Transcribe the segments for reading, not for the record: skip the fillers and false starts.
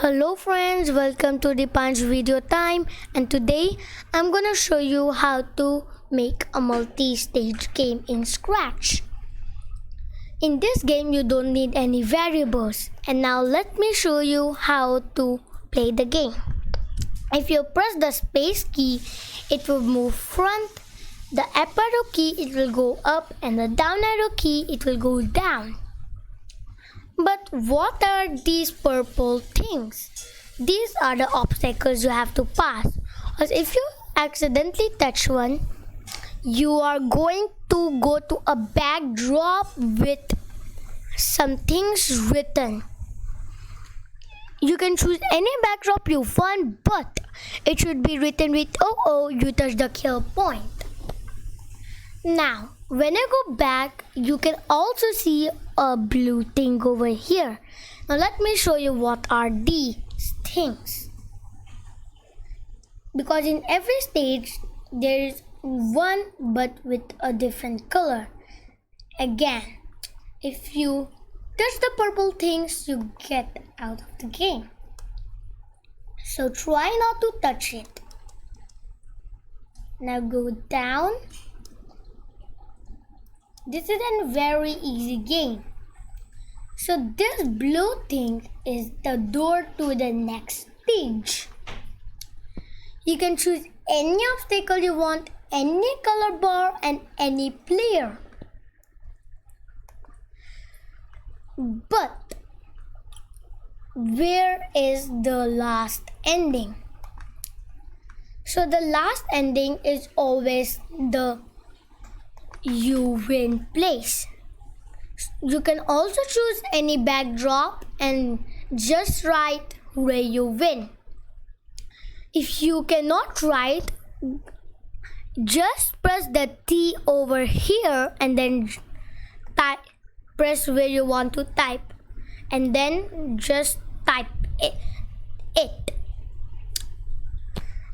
Hello friends, welcome to Dipansh video time, and today I'm gonna show you how to make a multi-stage game in Scratch. In this game you don't need any variables, and now let me show you how to play the game. If you press the space key, it will move front, the up arrow key it will go up, and the down arrow key it will go down. But what are these purple things? These are the obstacles you have to pass. Because if you accidentally touch one, you are going to go to a backdrop with some things written. You can choose any backdrop you want, but it should be written with "Oh, you touched the kill point." Now, when I go back, you can also see a blue thing over here. Now let me show you what are these things. Because in every stage, there is one but with a different color. Again, if you touch the purple things, you get out of the game. So try not to touch it. Now go down. This is a very easy game. So this blue thing is the door to the next stage. You can choose any obstacle you want, any color bar and any player. But where is the last ending? So the last ending is always the you win place. You can also choose any backdrop and just write where you win. If you cannot write, just press the T over here and then press where you want to type, and then just type it.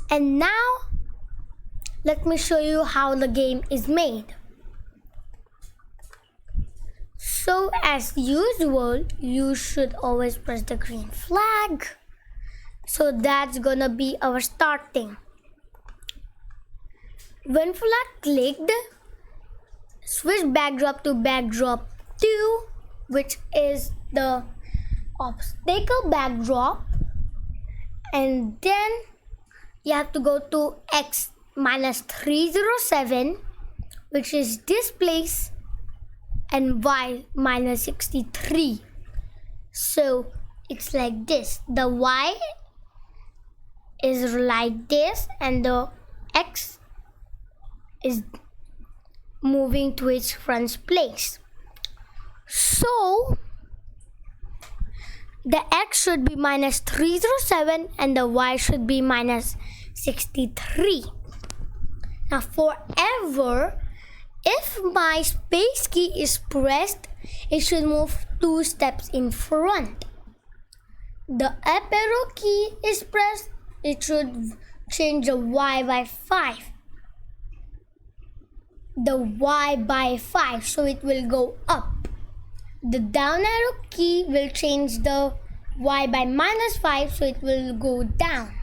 And now let me show you how the game is made. So as usual, you should always press the green flag. So that's gonna be our starting. When flag clicked, switch backdrop to backdrop 2, which is the obstacle backdrop, and then you have to go to X minus 307, which is this place, and Y minus 63. So it's like this. The Y is like this and the X is moving to its front place. So the X should be minus 307 and the Y should be minus 63. Now forever, if my space key is pressed, it should move 2 steps in front. The up arrow key is pressed, it should change the Y by 5. The Y by 5, so it will go up. The down arrow key will change the Y by minus 5, so it will go down.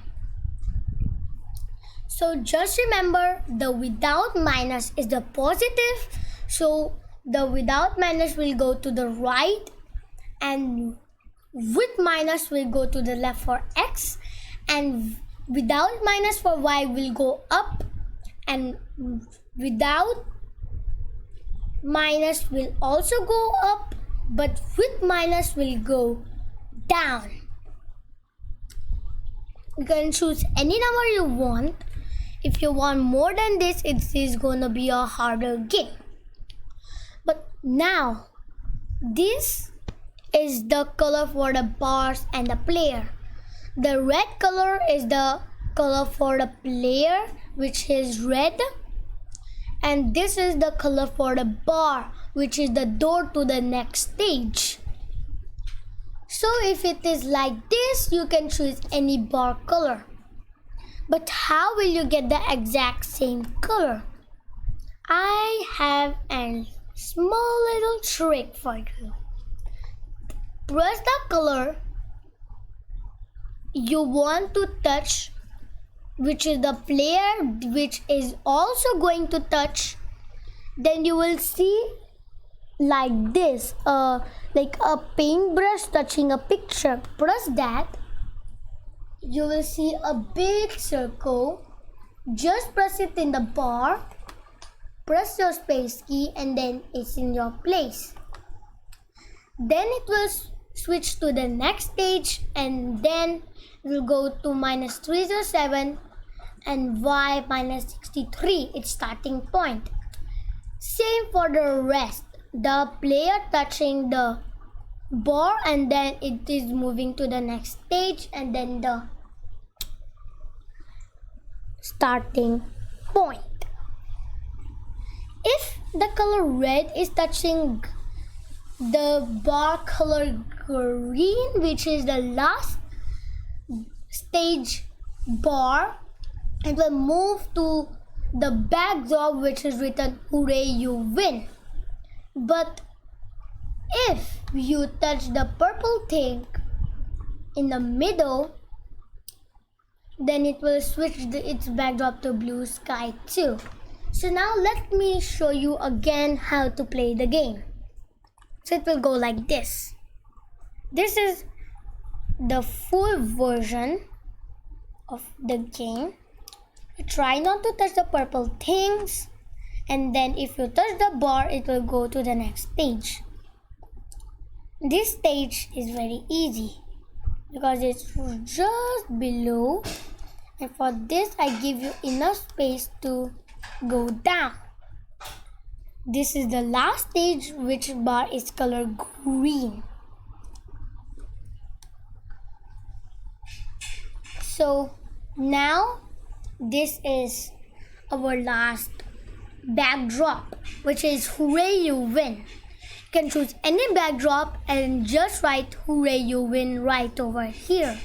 So just remember, the without minus is the positive. So the without minus will go to the right, and with minus will go to the left for X, and without minus for Y will go up, and without minus will also go up, but with minus will go down. You can choose any number you want. If you want more than this, it is gonna be a harder game. But now, this is the color for the bars and the player. The red color is the color for the player, which is red. And this is the color for the bar, which is the door to the next stage. So if it is like this, you can choose any bar color. But how will you get the exact same color? I have a small little trick for you. Press the color you want to touch, which is the player which is also going to touch, then you will see like this, like a paintbrush touching a picture. Press that, you will see a big circle. Just press it in the bar, press your space key, and then it's in your place. Then it will switch to the next stage, and then it will go to -307 and y -63, its starting point. Same for the rest. The player touching the bar, and then it is moving to the next stage, and then the starting point. If the color red is touching the bar color green, which is the last stage bar, it will move to the backdrop which is written "Hooray, you win." But if you touch the purple thing in the middle, then it will switch its backdrop to blue sky too. So now let me show you again how to play the game. So it will go like this. This is the full version of the game. Try not to touch the purple things, and then if you touch the bar, it will go to the next stage. This stage is very easy because it's just below, and for this I give you enough space to go down. This is the last stage, which bar is color green. So now this is our last backdrop, which is "Hooray, you win." You can choose any backdrop and just write "Hooray, you win" right over here.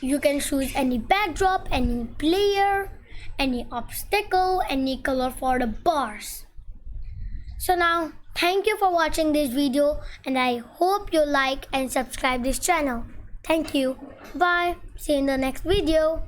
You can choose any backdrop, any player, any obstacle, any color for the bars. So now, thank you for watching this video, and I hope you like and subscribe this channel. Thank you. Bye. See you in the next video.